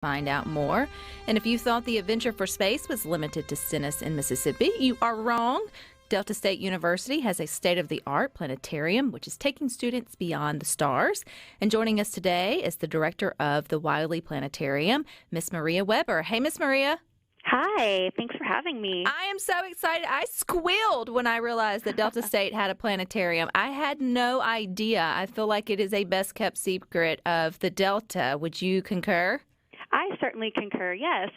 Find out more. And if you thought the adventure for space was limited to Stennis in Mississippi, you are wrong. Delta State University has a state-of-the-art planetarium, which is taking students beyond the stars. And joining us today is the director of the Wiley Planetarium, Miss Maria Weber. Hey, Miss Maria. Hi, thanks for having me. I am so excited. I squealed when I realized that Delta State had a planetarium. I had no idea. I feel like it is a best-kept secret of the Delta. Would you concur? I certainly concur, yes.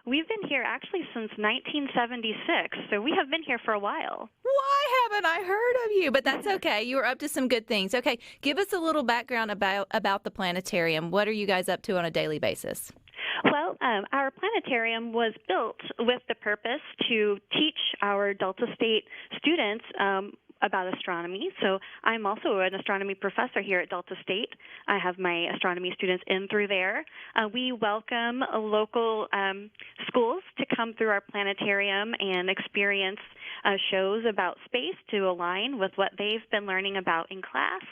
We've been here actually since 1976, so we have been here for a while. Why haven't I heard of you? But that's okay. You were up to some good things. Okay, give us a little background about the planetarium. What are you guys up to on a daily basis? Well, our planetarium was built with the purpose to teach our Delta State students about astronomy. So I'm also an astronomy professor here at Delta State. I have my astronomy students in through there. We welcome local schools to come through our planetarium and experience shows about space to align with what they've been learning about in class.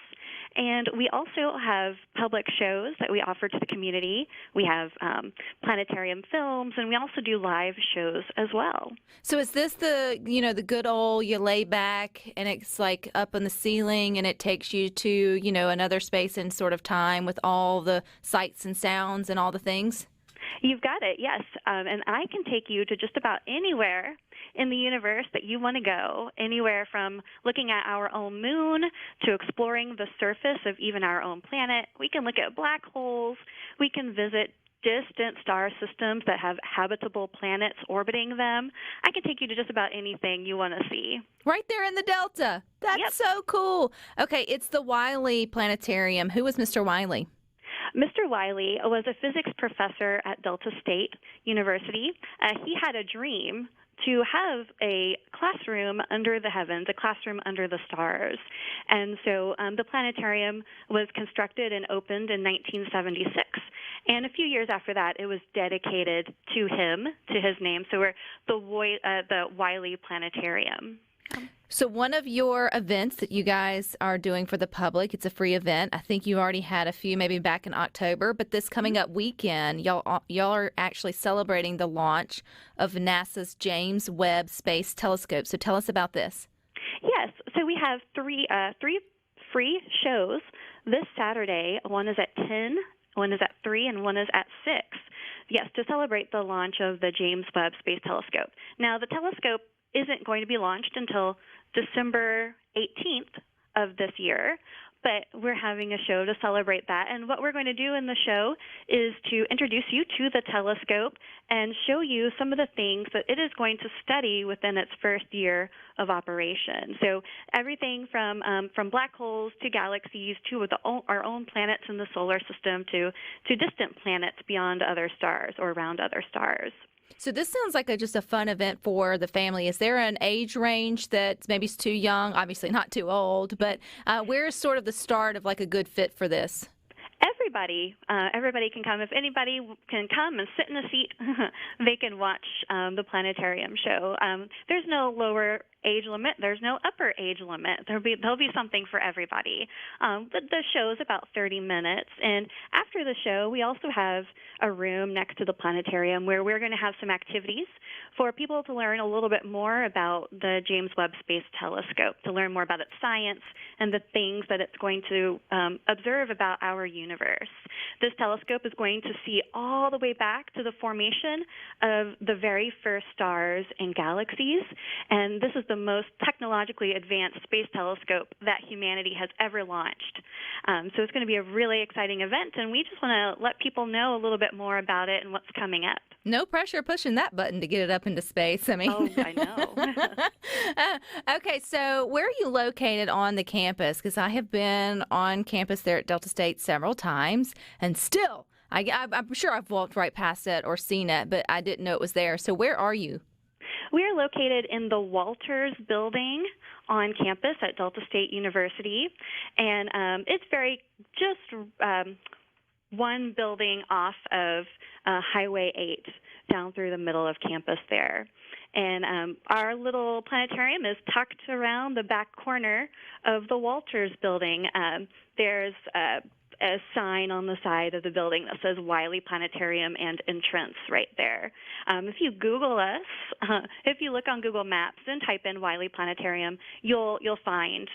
And we also have public shows that we offer to the community. We have planetarium films, and we also do live shows as well. So is this the good old, you lay back and it's like up on the ceiling and it takes you to, another space and sort of time with all the sights and sounds and all the things? You've got it, yes. And I can take you to just about anywhere in the universe that you want to go, anywhere from looking at our own moon to exploring the surface of even our own planet. We can look at black holes. We can visit distant star systems that have habitable planets orbiting them. I can take you to just about anything you want to see. Right there in the Delta. That's so cool. Okay, it's the Wiley Planetarium. Who was Mr. Wiley? Mr. Wiley was a physics professor at Delta State University. He had a dream to have a classroom under the heavens, a classroom under the stars. And so the planetarium was constructed and opened in 1976. And a few years after that, it was dedicated to him, to his name. So we're the Wiley Planetarium. So one of your events that you guys are doing for the public, it's a free event. I think you already had a few maybe back in October, but this coming up weekend, y'all are actually celebrating the launch of NASA's James Webb Space Telescope. So tell us about this. Yes. So we have three free shows this Saturday. One is at 10, one is at 3, and one is at 6. Yes, to celebrate the launch of the James Webb Space Telescope. Now, the telescope isn't going to be launched until December 18th of this year, but we're having a show to celebrate that. And what we're going to do in the show is to introduce you to the telescope and show you some of the things that it is going to study within its first year of operation. So everything from black holes to galaxies to our own planets in the solar system to distant planets beyond other stars or around other stars. So this sounds like just a fun event for the family. Is there an age range that maybe is too young? Obviously not too old, but where is sort of the start of like a good fit for this? Everybody can come. If anybody can come and sit in a seat, they can watch the planetarium show. There's no lower age limit. There's no upper age limit. There'll be something for everybody. The show is about 30 minutes, and after the show, we also have a room next to the planetarium where we're going to have some activities for people to learn a little bit more about the James Webb Space Telescope, to learn more about its science and the things that it's going to observe about our universe. This telescope is going to see all the way back to the formation of the very first stars and galaxies, and this is the most technologically advanced space telescope that humanity has ever launched. So it's going to be a really exciting event, and we just want to let people know a little bit more about it and what's coming up. No pressure pushing that button to get it up into space. I mean, oh, I know. Okay, so where are you located on the campus? Because I have been on campus there at Delta State several times, and still, I'm sure I've walked right past it or seen it, but I didn't know it was there. So where are you? We are located in the Walters building on campus at Delta State University, and it's one building off of Highway 8 down through the middle of campus there. And our little planetarium is tucked around the back corner of the Walters building. There's a sign on the side of the building that says Wiley Planetarium and entrance right there. If you Google us, if you look on Google Maps and type in Wiley Planetarium, you'll find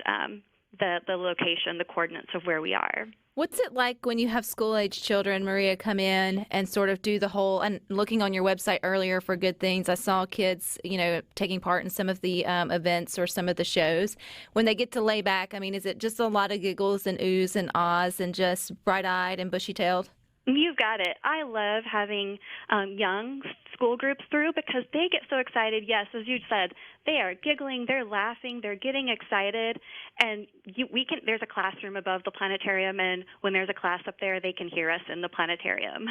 the location, the coordinates of where we are. What's it like when you have school-age children, Maria, come in and sort of do the whole, and looking on your website earlier for good things, I saw kids, taking part in some of the events or some of the shows. When they get to lay back, I mean, is it just a lot of giggles and oohs and ahs and just bright-eyed and bushy-tailed? You've got it. I love having young school groups through because they get so excited. Yes, as you said, they are giggling, they're laughing, they're getting excited, and there's a classroom above the planetarium, and when there's a class up there, they can hear us in the planetarium.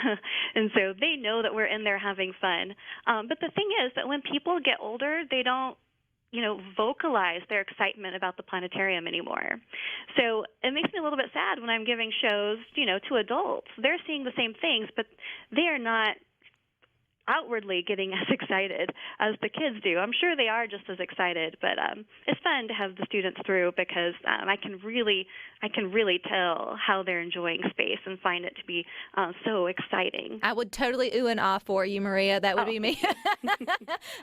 And so they know that we're in there having fun. But the thing is that when people get older, they don't vocalize their excitement about the planetarium anymore. So it makes me a little bit sad when I'm giving shows, to adults. They're seeing the same things, but they are not outwardly getting as excited as the kids do. I'm sure they are just as excited, but it's fun to have the students through because I can really tell how they're enjoying space and find it to be so exciting. I would totally ooh and ah for you, Maria. That would be me.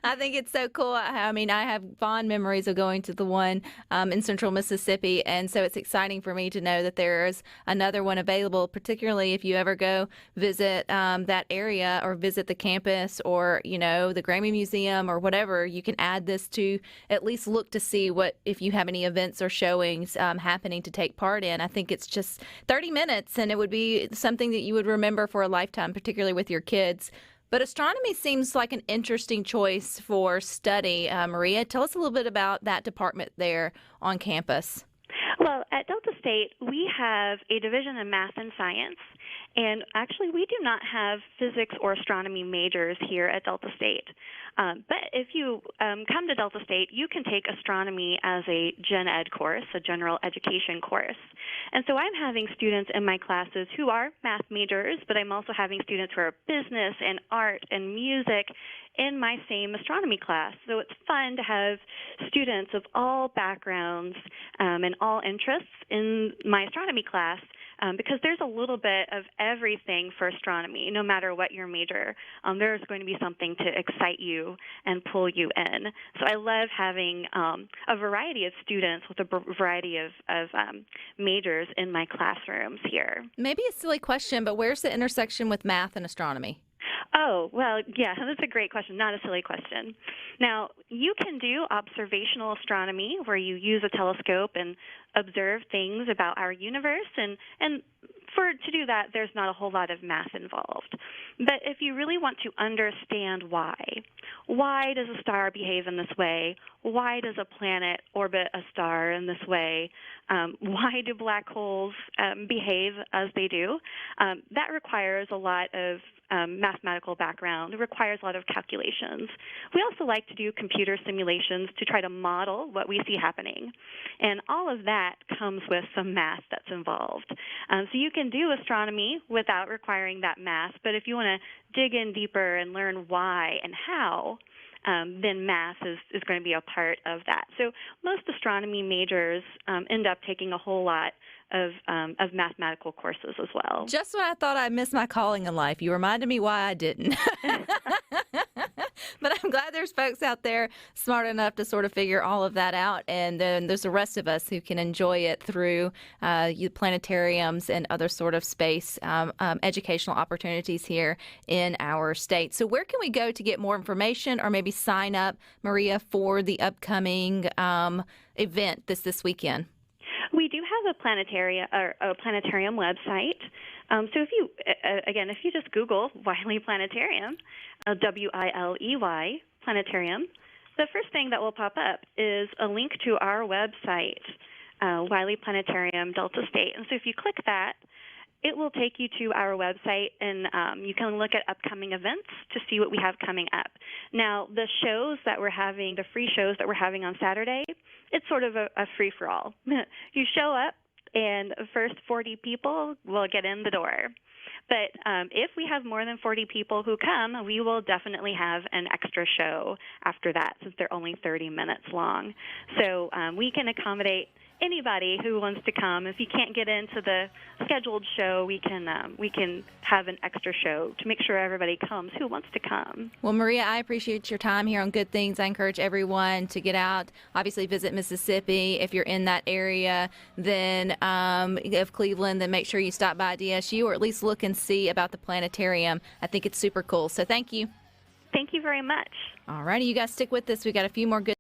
I think it's so cool. I mean, I have fond memories of going to the one in central Mississippi, and so it's exciting for me to know that there's another one available, particularly if you ever go visit that area or visit the campus or, the Grammy Museum or whatever. You can add this to at least look to see if you have any events or showings happening to take part in. I think it's just 30 minutes, and it would be something that you would remember for a lifetime, particularly with your kids. But astronomy seems like an interesting choice for study. Maria, tell us a little bit about that department there on campus. Well, at Delta State, we have a division in math and science, and actually we do not have physics or astronomy majors here at Delta State. But if you come to Delta State, you can take astronomy as a gen ed course, a general education course. And so I'm having students in my classes who are math majors, but I'm also having students who are business and art and music in my same astronomy class. So it's fun to have students of all backgrounds and all interests in my astronomy class because there's a little bit of everything for astronomy, no matter what your major. There's going to be something to excite you and pull you in. So I love having a variety of students with a variety of majors in my classrooms here. Maybe a silly question, but where's the intersection with math and astronomy? Oh, well, yeah, that's a great question, not a silly question. Now, you can do observational astronomy where you use a telescope and observe things about our universe, and to do that, there's not a whole lot of math involved. But if you really want to understand why does a star behave in this way? Why does a planet orbit a star in this way? Why do black holes behave as they do? That requires a lot of mathematical background. It requires a lot of calculations. We also like to do computer simulations to try to model what we see happening. And all of that comes with some math that's involved. So you can do astronomy without requiring that math, but if you want to dig in deeper and learn why and how, then math is going to be a part of that. So most astronomy majors end up taking a whole lot of mathematical courses as well. Just when I thought I missed my calling in life, you reminded me why I didn't. But I'm glad there's folks out there smart enough to sort of figure all of that out. And then there's the rest of us who can enjoy it through planetariums and other sort of space educational opportunities here in our state. So where can we go to get more information or maybe sign up, Maria, for the upcoming event this weekend? We do have a planetarium website. So if you just Google Wiley Planetarium, WILEY Planetarium, the first thing that will pop up is a link to our website, Wiley Planetarium, Delta State. And so if you click that, it will take you to our website, and you can look at upcoming events to see what we have coming up. Now, the shows that we're having, the free shows that we're having on Saturday, it's sort of a free-for-all. You show up, and the first 40 people will get in the door. But if we have more than 40 people who come, we will definitely have an extra show after that, since they're only 30 minutes long. So we can accommodate anybody who wants to come. If you can't get into the scheduled show, we can have an extra show to make sure everybody comes who wants to come. Well, Maria, I appreciate your time here on Good Things. I encourage everyone to get out, obviously visit Mississippi. If you're in that area then of Cleveland, then make sure you stop by DSU or at least look and see about the planetarium. I think it's super cool. So thank you. Thank you very much. All righty, you guys stick with us. We got a few more good